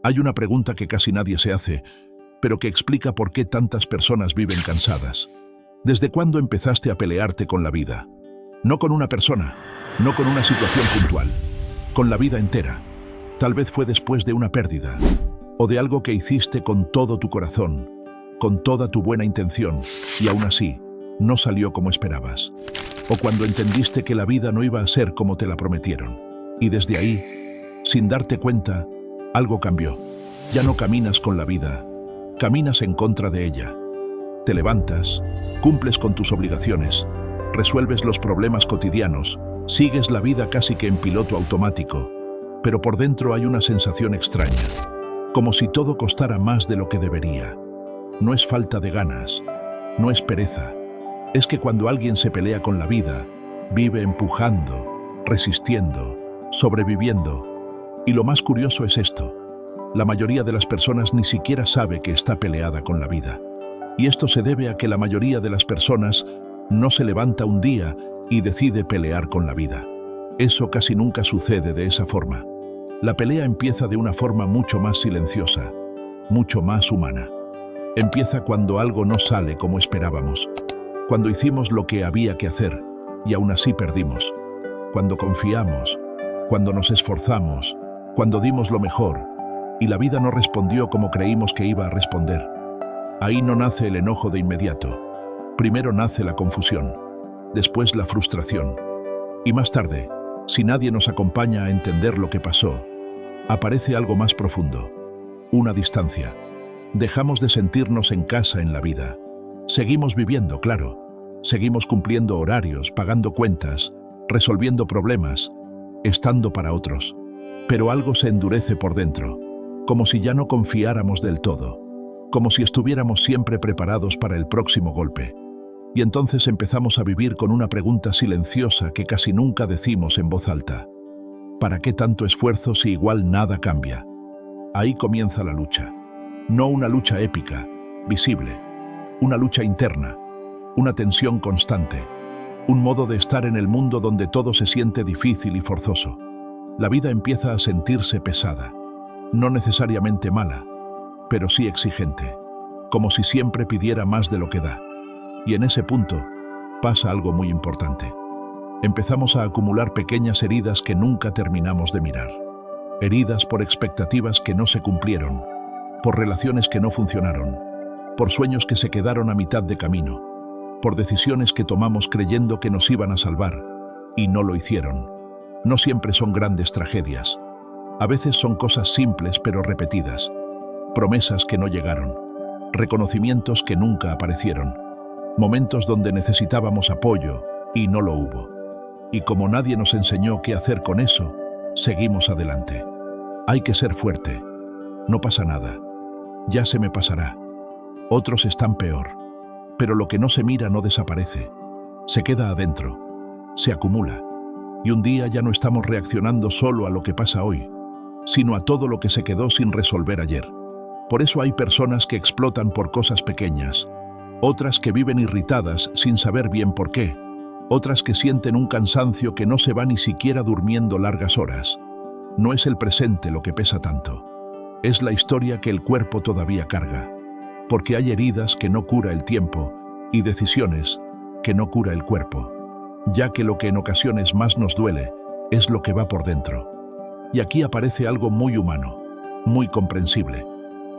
Hay una pregunta que casi nadie se hace, pero que explica por qué tantas personas viven cansadas. ¿Desde cuándo empezaste a pelearte con la vida? No con una persona, no con una situación puntual, con la vida entera. Tal vez fue después de una pérdida, o de algo que hiciste con todo tu corazón, con toda tu buena intención, y aún así, no salió como esperabas. O cuando entendiste que la vida no iba a ser como te la prometieron. Y desde ahí, sin darte cuenta, algo cambió. Ya no caminas con la vida, caminas en contra de ella. Te levantas, cumples con tus obligaciones, resuelves los problemas cotidianos, sigues la vida casi que en piloto automático, pero por dentro hay una sensación extraña, como si todo costara más de lo que debería. No es falta de ganas, no es pereza, es que cuando alguien se pelea con la vida, vive empujando, resistiendo, sobreviviendo. Y lo más curioso es esto: la mayoría de las personas ni siquiera sabe que está peleada con la vida. Y esto se debe a que la mayoría de las personas no se levanta un día y decide pelear con la vida. Eso casi nunca sucede de esa forma. La pelea empieza de una forma mucho más silenciosa, mucho más humana. Empieza cuando algo no sale como esperábamos, cuando hicimos lo que había que hacer y aún así perdimos, cuando confiamos, cuando nos esforzamos, cuando dimos lo mejor y la vida no respondió como creímos que iba a responder. Ahí no nace el enojo de inmediato. Primero nace la confusión, después la frustración y más tarde, si nadie nos acompaña a entender lo que pasó, aparece algo más profundo, una distancia. Dejamos de sentirnos en casa en la vida. Seguimos viviendo, claro. Seguimos cumpliendo horarios, pagando cuentas, resolviendo problemas, estando para otros. Pero algo se endurece por dentro, como si ya no confiáramos del todo, como si estuviéramos siempre preparados para el próximo golpe. Y entonces empezamos a vivir con una pregunta silenciosa que casi nunca decimos en voz alta. ¿Para qué tanto esfuerzo si igual nada cambia? Ahí comienza la lucha. No una lucha épica, visible, una lucha interna, una tensión constante, un modo de estar en el mundo donde todo se siente difícil y forzoso. La vida empieza a sentirse pesada, no necesariamente mala, pero sí exigente, como si siempre pidiera más de lo que da. Y en ese punto pasa algo muy importante. Empezamos a acumular pequeñas heridas que nunca terminamos de mirar. Heridas por expectativas que no se cumplieron, por relaciones que no funcionaron, por sueños que se quedaron a mitad de camino, por decisiones que tomamos creyendo que nos iban a salvar y no lo hicieron. No siempre son grandes tragedias. A veces son cosas simples pero repetidas, promesas que no llegaron, reconocimientos que nunca aparecieron, momentos donde necesitábamos apoyo y no lo hubo. Y como nadie nos enseñó qué hacer con eso, seguimos adelante. Hay que ser fuerte. No pasa nada. Ya se me pasará. Otros están peor. Pero lo que no se mira no desaparece. Se queda adentro. Se acumula. Y un día ya no estamos reaccionando solo a lo que pasa hoy, sino a todo lo que se quedó sin resolver ayer. Por eso hay personas que explotan por cosas pequeñas, otras que viven irritadas sin saber bien por qué, otras que sienten un cansancio que no se va ni siquiera durmiendo largas horas. No es el presente lo que pesa tanto, es la historia que el cuerpo todavía carga, porque hay heridas que no cura el tiempo y decisiones que no cura el cuerpo, ya que lo que en ocasiones más nos duele es lo que va por dentro. Y aquí aparece algo muy humano, muy comprensible.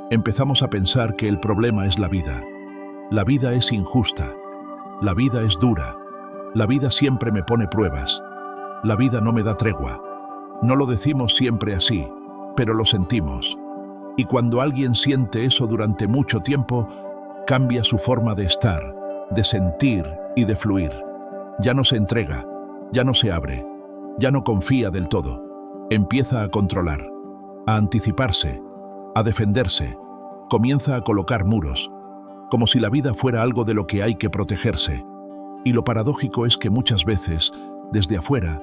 Empezamos a pensar que el problema es la vida. La vida es injusta, la vida es dura, la vida siempre me pone pruebas, la vida no me da tregua. No lo decimos siempre así, pero lo sentimos. Y cuando alguien siente eso durante mucho tiempo, cambia su forma de estar, de sentir y de fluir. Ya no se entrega, ya no se abre, ya no confía del todo. Empieza a controlar, a anticiparse, a defenderse, comienza a colocar muros, como si la vida fuera algo de lo que hay que protegerse. Y lo paradójico es que muchas veces, desde afuera,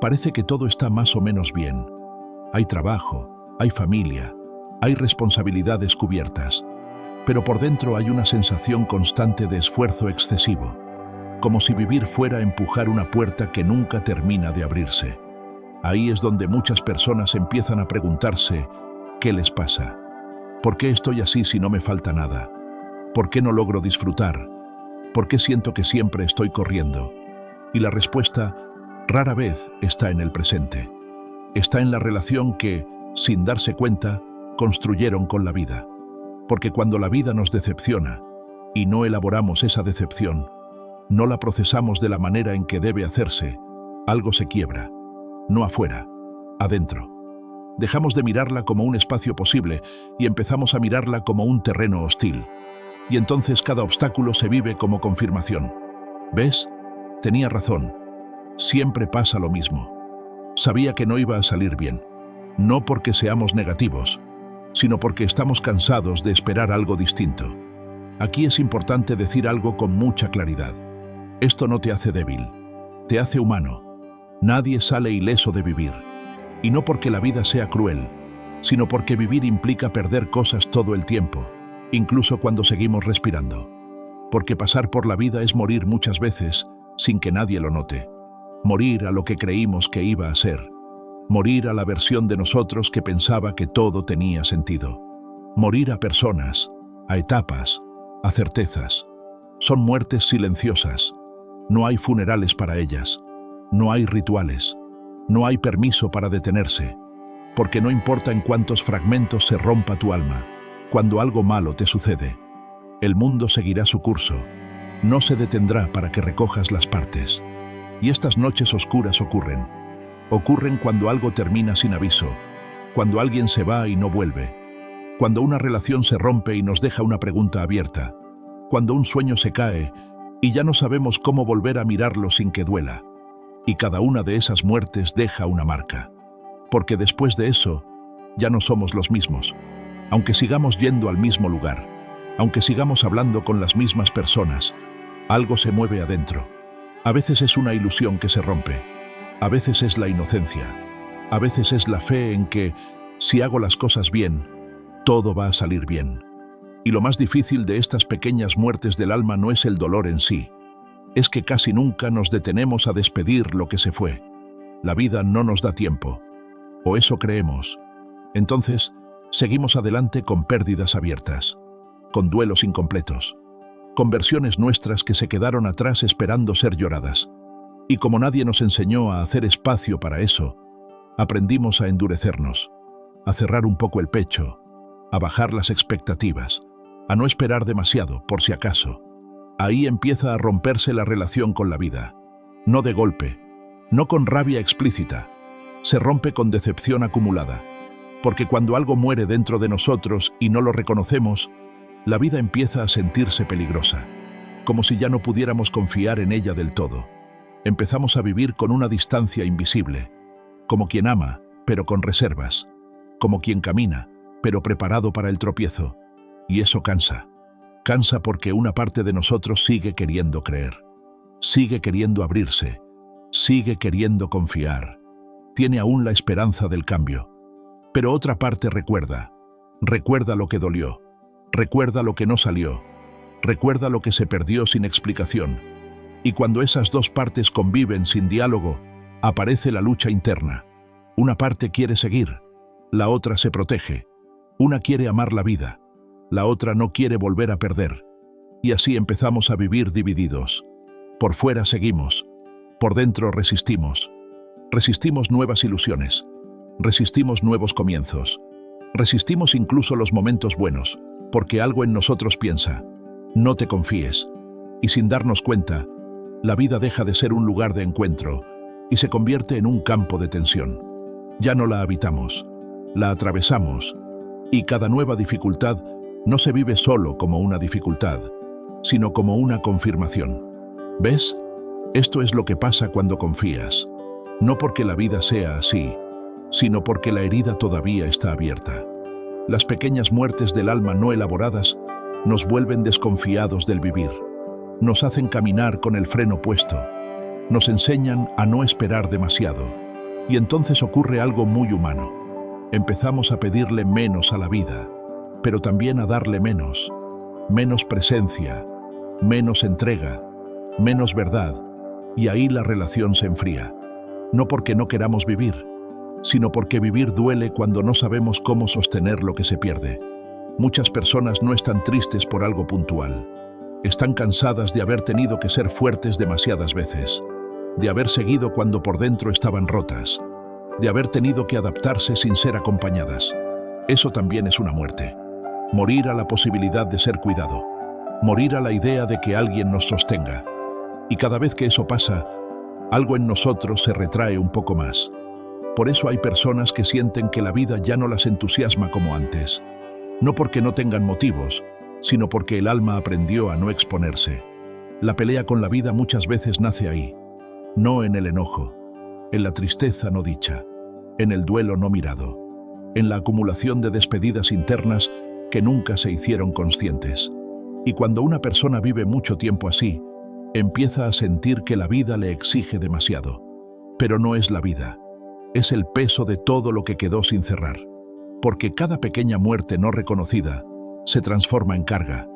parece que todo está más o menos bien. Hay trabajo, hay familia, hay responsabilidades cubiertas, pero por dentro hay una sensación constante de esfuerzo excesivo, como si vivir fuera empujar una puerta que nunca termina de abrirse. Ahí es donde muchas personas empiezan a preguntarse, ¿qué les pasa? ¿Por qué estoy así si no me falta nada? ¿Por qué no logro disfrutar? ¿Por qué siento que siempre estoy corriendo? Y la respuesta rara vez está en el presente. Está en la relación que, sin darse cuenta, construyeron con la vida. Porque cuando la vida nos decepciona y no elaboramos esa decepción, no la procesamos de la manera en que debe hacerse, algo se quiebra. No afuera, adentro. Dejamos de mirarla como un espacio posible y empezamos a mirarla como un terreno hostil. Y entonces cada obstáculo se vive como confirmación. ¿Ves? Tenía razón. Siempre pasa lo mismo. Sabía que no iba a salir bien. No porque seamos negativos, sino porque estamos cansados de esperar algo distinto. Aquí es importante decir algo con mucha claridad. Esto no te hace débil, te hace humano. Nadie sale ileso de vivir. Y no porque la vida sea cruel, sino porque vivir implica perder cosas todo el tiempo, incluso cuando seguimos respirando. Porque pasar por la vida es morir muchas veces sin que nadie lo note. Morir a lo que creímos que iba a ser. Morir a la versión de nosotros que pensaba que todo tenía sentido. Morir a personas, a etapas, a certezas. Son muertes silenciosas. No hay funerales para ellas. No hay rituales. No hay permiso para detenerse. Porque no importa en cuántos fragmentos se rompa tu alma, cuando algo malo te sucede, el mundo seguirá su curso. No se detendrá para que recojas las partes. Y estas noches oscuras ocurren. Ocurren cuando algo termina sin aviso, cuando alguien se va y no vuelve, cuando una relación se rompe y nos deja una pregunta abierta, cuando un sueño se cae y ya no sabemos cómo volver a mirarlo sin que duela. Y cada una de esas muertes deja una marca. Porque después de eso, ya no somos los mismos. Aunque sigamos yendo al mismo lugar, aunque sigamos hablando con las mismas personas, algo se mueve adentro. A veces es una ilusión que se rompe. A veces es la inocencia. A veces es la fe en que, si hago las cosas bien, todo va a salir bien. Y lo más difícil de estas pequeñas muertes del alma no es el dolor en sí. Es que casi nunca nos detenemos a despedir lo que se fue. La vida no nos da tiempo. O eso creemos. Entonces, seguimos adelante con pérdidas abiertas, con duelos incompletos, con versiones nuestras que se quedaron atrás esperando ser lloradas. Y como nadie nos enseñó a hacer espacio para eso, aprendimos a endurecernos, a cerrar un poco el pecho, a bajar las expectativas, a no esperar demasiado, por si acaso. Ahí empieza a romperse la relación con la vida. No de golpe, no con rabia explícita, se rompe con decepción acumulada. Porque cuando algo muere dentro de nosotros y no lo reconocemos, la vida empieza a sentirse peligrosa, como si ya no pudiéramos confiar en ella del todo. Empezamos a vivir con una distancia invisible, como quien ama, pero con reservas, como quien camina, pero preparado para el tropiezo. Y eso cansa. Cansa porque una parte de nosotros sigue queriendo creer, sigue queriendo abrirse, sigue queriendo confiar, tiene aún la esperanza del cambio. Pero otra parte recuerda lo que dolió, recuerda lo que no salió, recuerda lo que se perdió sin explicación. Y cuando esas dos partes conviven sin diálogo, aparece la lucha interna. Una parte quiere seguir, la otra se protege. Una quiere amar la vida, la otra no quiere volver a perder. Y así empezamos a vivir divididos. Por fuera seguimos, por dentro resistimos. Resistimos nuevas ilusiones, resistimos nuevos comienzos. Resistimos incluso los momentos buenos, porque algo en nosotros piensa, no te confíes. Y sin darnos cuenta, la vida deja de ser un lugar de encuentro y se convierte en un campo de tensión. Ya no la habitamos, la atravesamos, y cada nueva dificultad no se vive solo como una dificultad, sino como una confirmación. ¿Ves? Esto es lo que pasa cuando confías, no porque la vida sea así, sino porque la herida todavía está abierta. Las pequeñas muertes del alma no elaboradas nos vuelven desconfiados del vivir. Nos hacen caminar con el freno puesto, nos enseñan a no esperar demasiado, y entonces ocurre algo muy humano. Empezamos a pedirle menos a la vida, pero también a darle menos presencia, menos entrega, menos verdad, y ahí la relación se enfría. No porque no queramos vivir, sino porque vivir duele cuando no sabemos cómo sostener lo que se pierde. Muchas personas no están tristes por algo puntual. Están cansadas de haber tenido que ser fuertes demasiadas veces, de haber seguido cuando por dentro estaban rotas, de haber tenido que adaptarse sin ser acompañadas. Eso también es una muerte. Morir a la posibilidad de ser cuidado. Morir a la idea de que alguien nos sostenga. Y cada vez que eso pasa, algo en nosotros se retrae un poco más. Por eso hay personas que sienten que la vida ya no las entusiasma como antes. No porque no tengan motivos, sino porque el alma aprendió a no exponerse. La pelea con la vida muchas veces nace ahí, no en el enojo, en la tristeza no dicha, en el duelo no mirado, en la acumulación de despedidas internas que nunca se hicieron conscientes. Y cuando una persona vive mucho tiempo así, empieza a sentir que la vida le exige demasiado. Pero no es la vida, es el peso de todo lo que quedó sin cerrar. Porque cada pequeña muerte no reconocida se transforma en carga,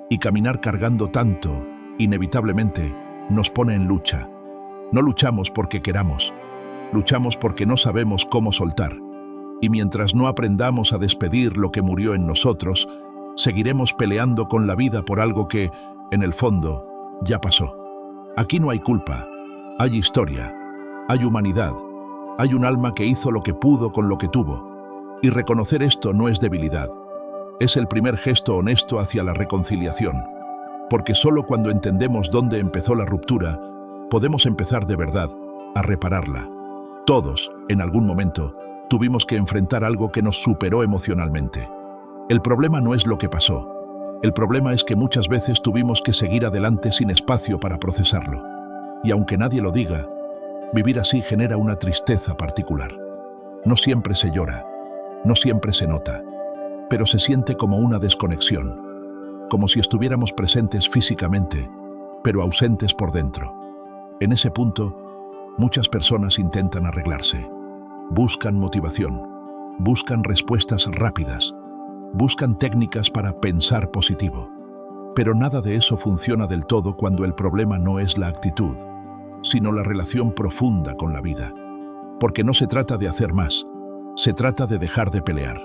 y caminar cargando tanto, inevitablemente, nos pone en lucha. No luchamos porque queramos, luchamos porque no sabemos cómo soltar, y mientras no aprendamos a despedir lo que murió en nosotros, seguiremos peleando con la vida por algo que, en el fondo, ya pasó. Aquí no hay culpa, hay historia, hay humanidad, hay un alma que hizo lo que pudo con lo que tuvo, y reconocer esto no es debilidad. Es el primer gesto honesto hacia la reconciliación, porque solo cuando entendemos dónde empezó la ruptura, podemos empezar de verdad a repararla. Todos, en algún momento, tuvimos que enfrentar algo que nos superó emocionalmente. El problema no es lo que pasó. El problema es que muchas veces tuvimos que seguir adelante sin espacio para procesarlo. Y aunque nadie lo diga, vivir así genera una tristeza particular. No siempre se llora, no siempre se nota, pero se siente como una desconexión, como si estuviéramos presentes físicamente, pero ausentes por dentro. En ese punto, muchas personas intentan arreglarse, buscan motivación, buscan respuestas rápidas, buscan técnicas para pensar positivo. Pero nada de eso funciona del todo cuando el problema no es la actitud, sino la relación profunda con la vida. Porque no se trata de hacer más, se trata de dejar de pelear,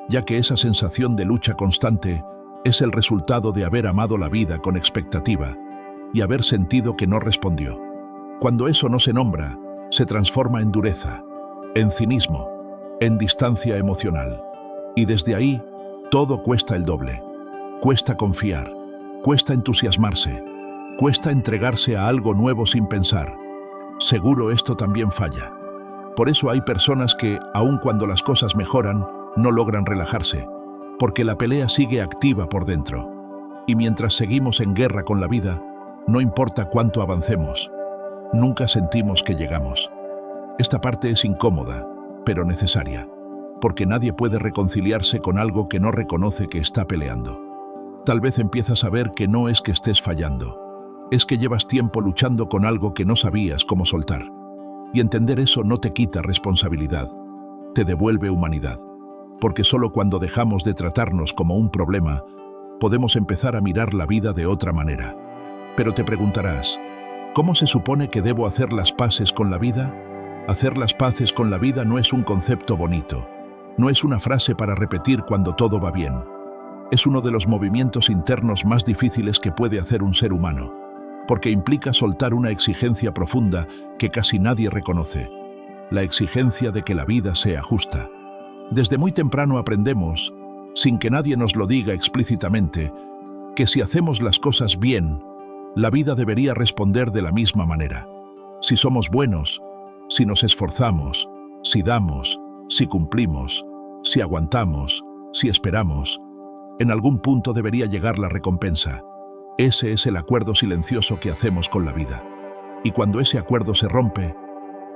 ya que esa sensación de lucha constante es el resultado de haber amado la vida con expectativa y haber sentido que no respondió. Cuando eso no se nombra, se transforma en dureza, en cinismo, en distancia emocional. Y desde ahí, todo cuesta el doble. Cuesta confiar, cuesta entusiasmarse, cuesta entregarse a algo nuevo sin pensar. Seguro esto también falla. Por eso hay personas que, aun cuando las cosas mejoran, no logran relajarse, porque la pelea sigue activa por dentro. Y mientras seguimos en guerra con la vida, no importa cuánto avancemos, nunca sentimos que llegamos. Esta parte es incómoda, pero necesaria, porque nadie puede reconciliarse con algo que no reconoce que está peleando. Tal vez empiezas a ver que no es que estés fallando, es que llevas tiempo luchando con algo que no sabías cómo soltar. Y entender eso no te quita responsabilidad, te devuelve humanidad. Porque solo cuando dejamos de tratarnos como un problema, podemos empezar a mirar la vida de otra manera. Pero te preguntarás, ¿cómo se supone que debo hacer las paces con la vida? Hacer las paces con la vida no es un concepto bonito, no es una frase para repetir cuando todo va bien. Es uno de los movimientos internos más difíciles que puede hacer un ser humano, porque implica soltar una exigencia profunda que casi nadie reconoce, la exigencia de que la vida sea justa. Desde muy temprano aprendemos, sin que nadie nos lo diga explícitamente, que si hacemos las cosas bien, la vida debería responder de la misma manera. Si somos buenos, si nos esforzamos, si damos, si cumplimos, si aguantamos, si esperamos, en algún punto debería llegar la recompensa. Ese es el acuerdo silencioso que hacemos con la vida. Y cuando ese acuerdo se rompe,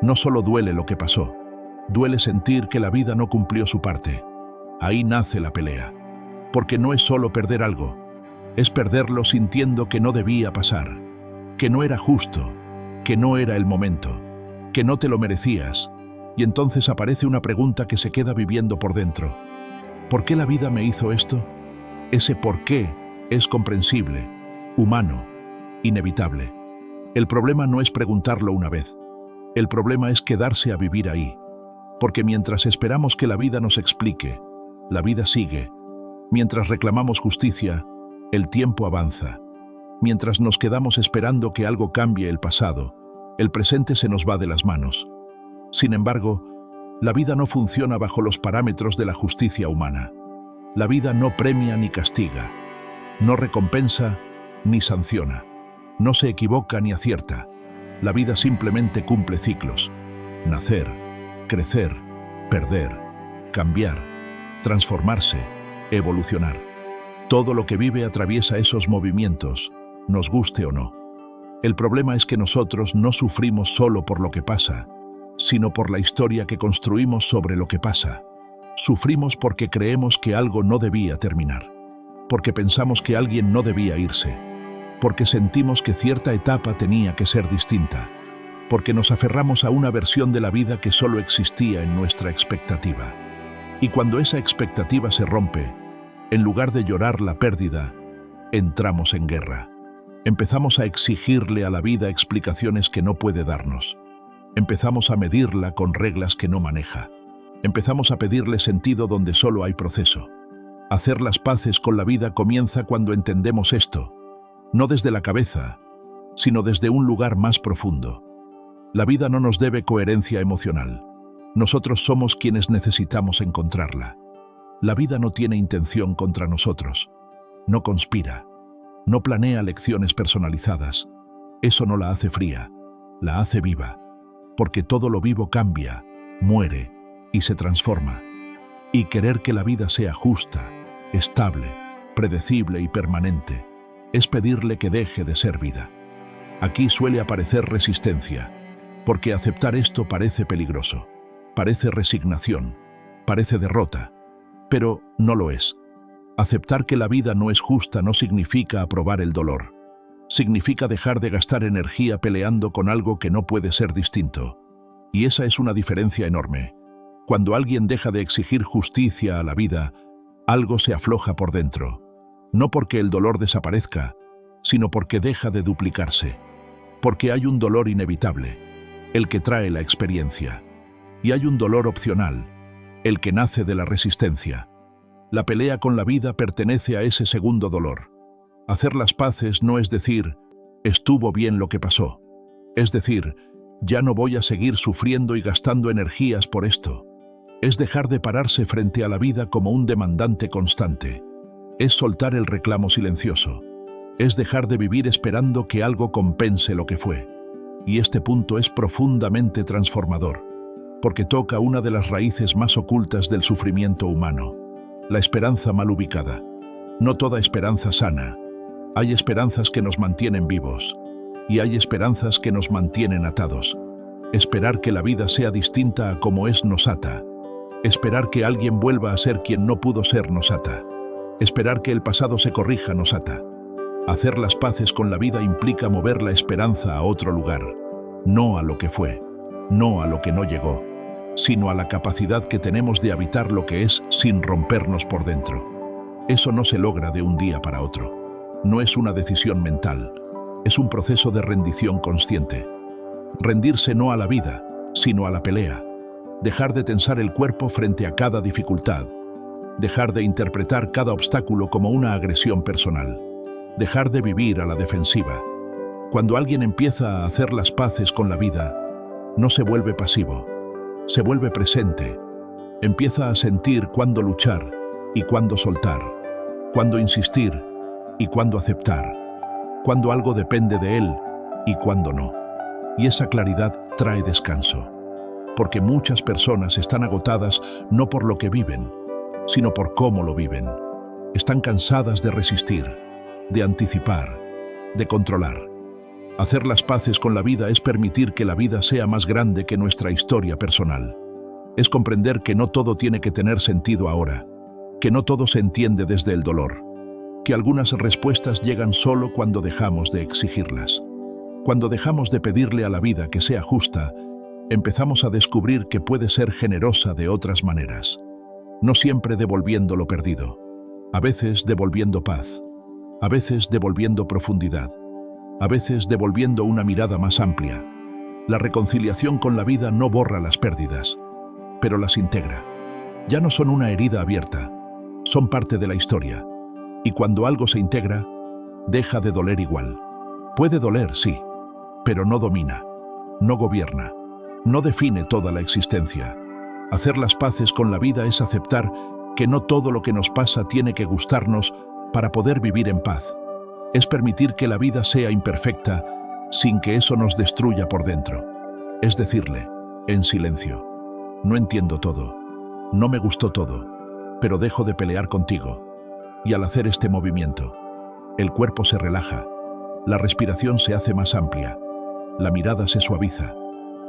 no solo duele lo que pasó, duele sentir que la vida no cumplió su parte. Ahí nace la pelea. Porque no es solo perder algo, es perderlo sintiendo que no debía pasar, que no era justo, que no era el momento, que no te lo merecías. Y entonces aparece una pregunta que se queda viviendo por dentro. ¿Por qué la vida me hizo esto? Ese por qué es comprensible, humano, inevitable. El problema no es preguntarlo una vez. El problema es quedarse a vivir ahí. Porque mientras esperamos que la vida nos explique, la vida sigue. Mientras reclamamos justicia, el tiempo avanza. Mientras nos quedamos esperando que algo cambie el pasado, el presente se nos va de las manos. Sin embargo, la vida no funciona bajo los parámetros de la justicia humana. La vida no premia ni castiga, no recompensa ni sanciona, no se equivoca ni acierta. La vida simplemente cumple ciclos: nacer, crecer, perder, cambiar, transformarse, evolucionar. Todo lo que vive atraviesa esos movimientos, nos guste o no. El problema es que nosotros no sufrimos solo por lo que pasa, sino por la historia que construimos sobre lo que pasa. Sufrimos porque creemos que algo no debía terminar, porque pensamos que alguien no debía irse, porque sentimos que cierta etapa tenía que ser distinta, porque nos aferramos a una versión de la vida que solo existía en nuestra expectativa. Y cuando esa expectativa se rompe, en lugar de llorar la pérdida, entramos en guerra. Empezamos a exigirle a la vida explicaciones que no puede darnos. Empezamos a medirla con reglas que no maneja. Empezamos a pedirle sentido donde solo hay proceso. Hacer las paces con la vida comienza cuando entendemos esto, no desde la cabeza, sino desde un lugar más profundo. La vida no nos debe coherencia emocional. Nosotros somos quienes necesitamos encontrarla. La vida no tiene intención contra nosotros. No conspira. No planea lecciones personalizadas. Eso no la hace fría, la hace viva. Porque todo lo vivo cambia, muere y se transforma. Y querer que la vida sea justa, estable, predecible y permanente es pedirle que deje de ser vida. Aquí suele aparecer resistencia, porque aceptar esto parece peligroso, parece resignación, parece derrota, pero no lo es. Aceptar que la vida no es justa no significa aprobar el dolor. Significa dejar de gastar energía peleando con algo que no puede ser distinto. Y esa es una diferencia enorme. Cuando alguien deja de exigir justicia a la vida, algo se afloja por dentro. No porque el dolor desaparezca, sino porque deja de duplicarse. Porque hay un dolor inevitable, el que trae la experiencia. Y hay un dolor opcional, el que nace de la resistencia. La pelea con la vida pertenece a ese segundo dolor. Hacer las paces no es decir, estuvo bien lo que pasó. Es decir, ya no voy a seguir sufriendo y gastando energías por esto. Es dejar de pararse frente a la vida como un demandante constante. Es soltar el reclamo silencioso. Es dejar de vivir esperando que algo compense lo que fue. Y este punto es profundamente transformador, porque toca una de las raíces más ocultas del sufrimiento humano, la esperanza mal ubicada. No toda esperanza sana. Hay esperanzas que nos mantienen vivos, y hay esperanzas que nos mantienen atados. Esperar que la vida sea distinta a como es nos ata. Esperar que alguien vuelva a ser quien no pudo ser nos ata. Esperar que el pasado se corrija nos ata. Hacer las paces con la vida implica mover la esperanza a otro lugar, no a lo que fue, no a lo que no llegó, sino a la capacidad que tenemos de habitar lo que es sin rompernos por dentro. Eso no se logra de un día para otro. No es una decisión mental, es un proceso de rendición consciente. Rendirse no a la vida, sino a la pelea. Dejar de tensar el cuerpo frente a cada dificultad. Dejar de interpretar cada obstáculo como una agresión personal. Dejar de vivir a la defensiva. Cuando alguien empieza a hacer las paces con la vida, no se vuelve pasivo, se vuelve presente. Empieza a sentir cuándo luchar y cuándo soltar, cuándo insistir y cuándo aceptar, cuándo algo depende de él y cuándo no. Y esa claridad trae descanso, porque muchas personas están agotadas no por lo que viven, sino por cómo lo viven. Están cansadas de resistir, de anticipar, de controlar. Hacer las paces con la vida es permitir que la vida sea más grande que nuestra historia personal. Es comprender que no todo tiene que tener sentido ahora, que no todo se entiende desde el dolor, que algunas respuestas llegan solo cuando dejamos de exigirlas. Cuando dejamos de pedirle a la vida que sea justa, empezamos a descubrir que puede ser generosa de otras maneras. No siempre devolviendo lo perdido, a veces devolviendo paz, a veces devolviendo profundidad, a veces devolviendo una mirada más amplia. La reconciliación con la vida no borra las pérdidas, pero las integra. Ya no son una herida abierta, son parte de la historia. Y cuando algo se integra, deja de doler igual. Puede doler, sí, pero no domina, no gobierna, no define toda la existencia. Hacer las paces con la vida es aceptar que no todo lo que nos pasa tiene que gustarnos para poder vivir en paz. Es permitir que la vida sea imperfecta sin que eso nos destruya por dentro. Es decirle, en silencio, no entiendo todo, no me gustó todo, pero dejo de pelear contigo. Y al hacer este movimiento, el cuerpo se relaja, la respiración se hace más amplia, la mirada se suaviza,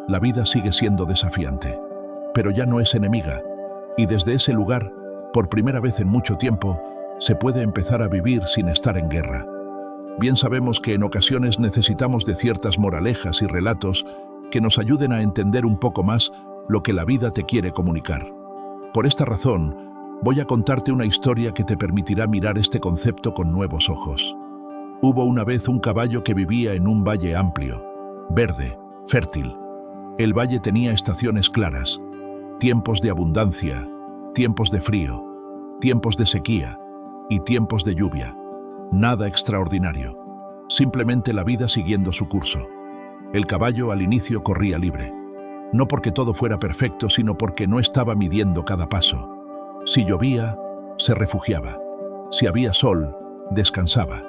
la vida sigue siendo desafiante, pero ya no es enemiga, y desde ese lugar, por primera vez en mucho tiempo, se puede empezar a vivir sin estar en guerra. Bien sabemos que en ocasiones necesitamos de ciertas moralejas y relatos que nos ayuden a entender un poco más lo que la vida te quiere comunicar. Por esta razón, voy a contarte una historia que te permitirá mirar este concepto con nuevos ojos. Hubo una vez un caballo que vivía en un valle amplio, verde, fértil. El valle tenía estaciones claras, tiempos de abundancia, tiempos de frío, tiempos de sequía y tiempos de lluvia. Nada extraordinario, simplemente la vida siguiendo su curso. El caballo al inicio corría libre, no porque todo fuera perfecto, sino porque no estaba midiendo cada paso. Si llovía, se refugiaba. Si había sol, descansaba.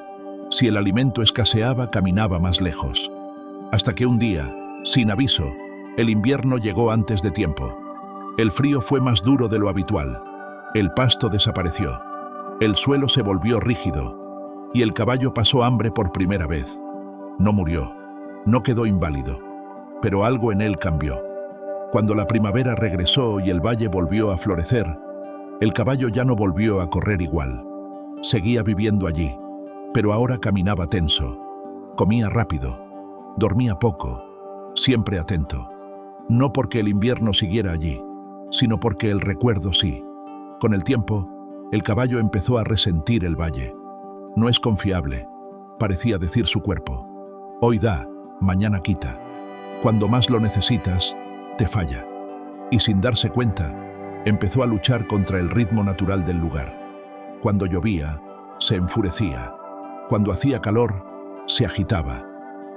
Si el alimento escaseaba, caminaba más lejos. Hasta que un día, sin aviso, el invierno llegó antes de tiempo. El frío fue más duro de lo habitual. El pasto desapareció. El suelo se volvió rígido. Y el caballo pasó hambre por primera vez. No murió. No quedó inválido. Pero algo en él cambió. Cuando la primavera regresó y el valle volvió a florecer, el caballo ya no volvió a correr igual. Seguía viviendo allí, pero ahora caminaba tenso. Comía rápido. Dormía poco. Siempre atento. No porque el invierno siguiera allí, sino porque el recuerdo sí. Con el tiempo, el caballo empezó a resentir el valle. No es confiable, parecía decir su cuerpo. Hoy da, mañana quita. Cuando más lo necesitas, te falla. Y sin darse cuenta, empezó a luchar contra el ritmo natural del lugar. Cuando llovía, se enfurecía. Cuando hacía calor, se agitaba.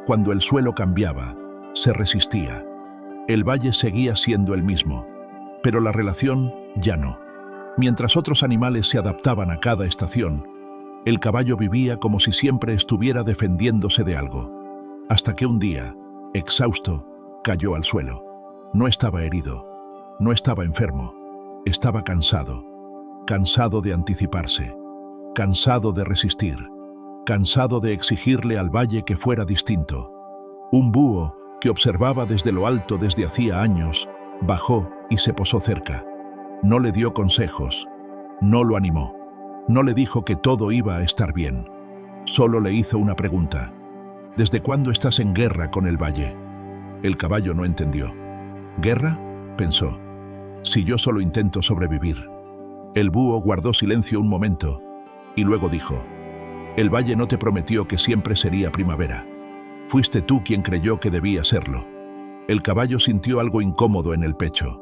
Cuando el suelo cambiaba, se resistía. El valle seguía siendo el mismo, pero la relación ya no. Mientras otros animales se adaptaban a cada estación, el caballo vivía como si siempre estuviera defendiéndose de algo. Hasta que un día, exhausto, cayó al suelo. No estaba herido, no estaba enfermo, estaba cansado. Cansado de anticiparse, cansado de resistir, cansado de exigirle al valle que fuera distinto. Un búho, que observaba desde lo alto desde hacía años, bajó y se posó cerca. No le dio consejos, no lo animó, no le dijo que todo iba a estar bien. Solo le hizo una pregunta. ¿Desde cuándo estás en guerra con el valle? El caballo no entendió. ¿Guerra?, pensó. Si yo solo intento sobrevivir. El búho guardó silencio un momento y luego dijo: el valle no te prometió que siempre sería primavera. Fuiste tú quien creyó que debía serlo. El caballo sintió algo incómodo en el pecho,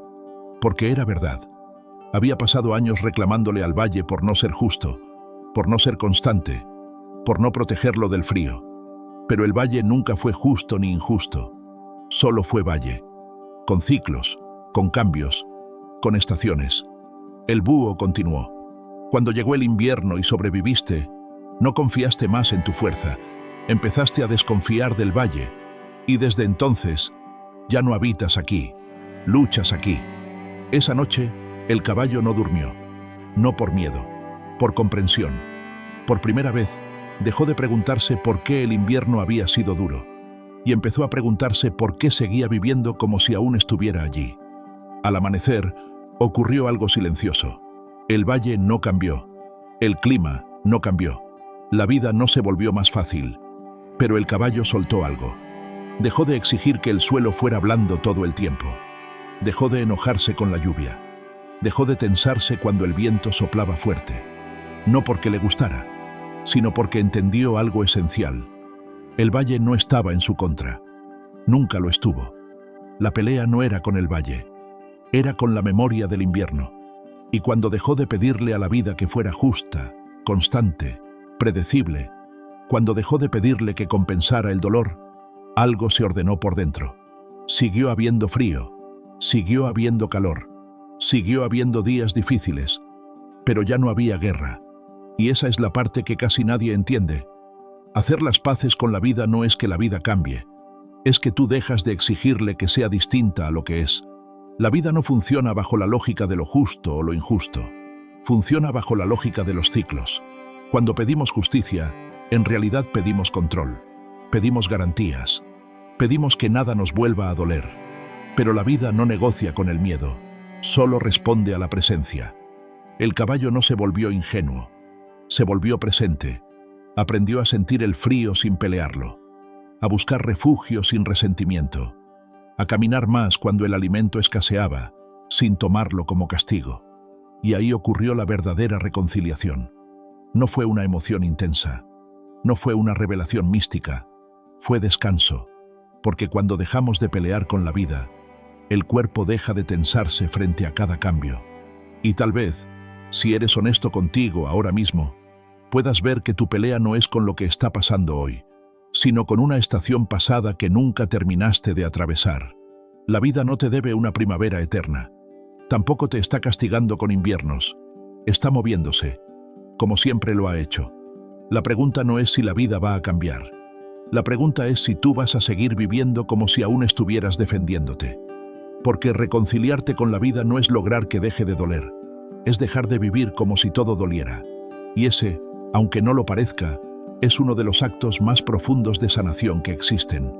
porque era verdad. Había pasado años reclamándole al valle por no ser justo, por no ser constante, por no protegerlo del frío. Pero el valle nunca fue justo ni injusto. Solo fue valle, con ciclos, con cambios, con estaciones. El búho continuó. Cuando llegó el invierno y sobreviviste, no confiaste más en tu fuerza, empezaste a desconfiar del valle, y desde entonces ya no habitas aquí, luchas aquí. Esa noche, el caballo no durmió, no por miedo, por comprensión. Por primera vez, dejó de preguntarse por qué el invierno había sido duro, y empezó a preguntarse por qué seguía viviendo como si aún estuviera allí. Al amanecer, ocurrió algo silencioso. El valle no cambió, el clima no cambió, la vida no se volvió más fácil, pero el caballo soltó algo. Dejó de exigir que el suelo fuera blando todo el tiempo. Dejó de enojarse con la lluvia. Dejó de tensarse cuando el viento soplaba fuerte. No porque le gustara, sino porque entendió algo esencial. El valle no estaba en su contra. Nunca lo estuvo. La pelea no era con el valle. era con la memoria del invierno. Y cuando dejó de pedirle a la vida que fuera justa, constante, predecible, cuando dejó de pedirle que compensara el dolor, algo se ordenó por dentro. Siguió habiendo frío, siguió habiendo calor, siguió habiendo días difíciles, pero ya no había guerra. Y esa es la parte que casi nadie entiende. Hacer las paces con la vida no es que la vida cambie, es que tú dejas de exigirle que sea distinta a lo que es. La vida no funciona bajo la lógica de lo justo o lo injusto. Funciona bajo la lógica de los ciclos. Cuando pedimos justicia, en realidad pedimos control, pedimos garantías, pedimos que nada nos vuelva a doler. Pero la vida no negocia con el miedo, solo responde a la presencia. El caballo no se volvió ingenuo, se volvió presente, aprendió a sentir el frío sin pelearlo, a buscar refugio sin resentimiento, a caminar más cuando el alimento escaseaba, sin tomarlo como castigo. Y ahí ocurrió la verdadera reconciliación. No fue una emoción intensa, no fue una revelación mística, fue descanso, porque cuando dejamos de pelear con la vida, el cuerpo deja de tensarse frente a cada cambio. Y tal vez, si eres honesto contigo ahora mismo, puedas ver que tu pelea no es con lo que está pasando hoy, sino con una estación pasada que nunca terminaste de atravesar. La vida no te debe una primavera eterna. Tampoco te está castigando con inviernos. Está moviéndose, como siempre lo ha hecho. La pregunta no es si la vida va a cambiar. La pregunta es si tú vas a seguir viviendo como si aún estuvieras defendiéndote. Porque reconciliarte con la vida no es lograr que deje de doler, es dejar de vivir como si todo doliera. Y ese, aunque no lo parezca, es uno de los actos más profundos de sanación que existen.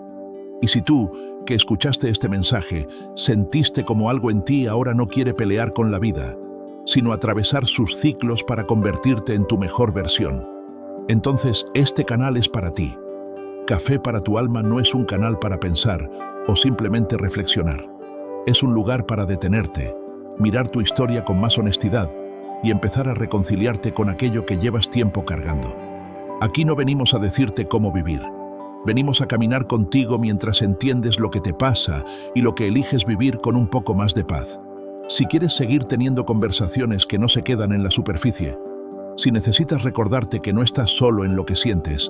Y si tú, que escuchaste este mensaje, sentiste como algo en ti ahora no quiere pelear con la vida, sino atravesar sus ciclos para convertirte en tu mejor versión, entonces este canal es para ti. Café para tu alma no es un canal para pensar o simplemente reflexionar. Es un lugar para detenerte, mirar tu historia con más honestidad y empezar a reconciliarte con aquello que llevas tiempo cargando. Aquí no venimos a decirte cómo vivir. Venimos a caminar contigo mientras entiendes lo que te pasa y lo que eliges vivir con un poco más de paz. Si quieres seguir teniendo conversaciones que no se quedan en la superficie, si necesitas recordarte que no estás solo en lo que sientes,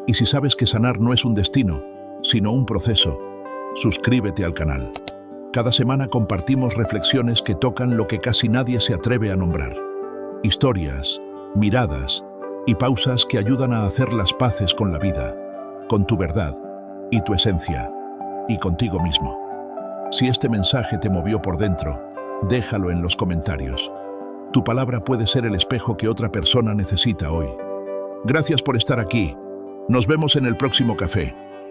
y si sabes que sanar no es un destino, sino un proceso, suscríbete al canal. Cada semana compartimos reflexiones que tocan lo que casi nadie se atreve a nombrar. Historias, miradas y pausas que ayudan a hacer las paces con la vida, con tu verdad y tu esencia, y contigo mismo. Si este mensaje te movió por dentro, déjalo en los comentarios. Tu palabra puede ser el espejo que otra persona necesita hoy. Gracias por estar aquí. Nos vemos en el próximo café.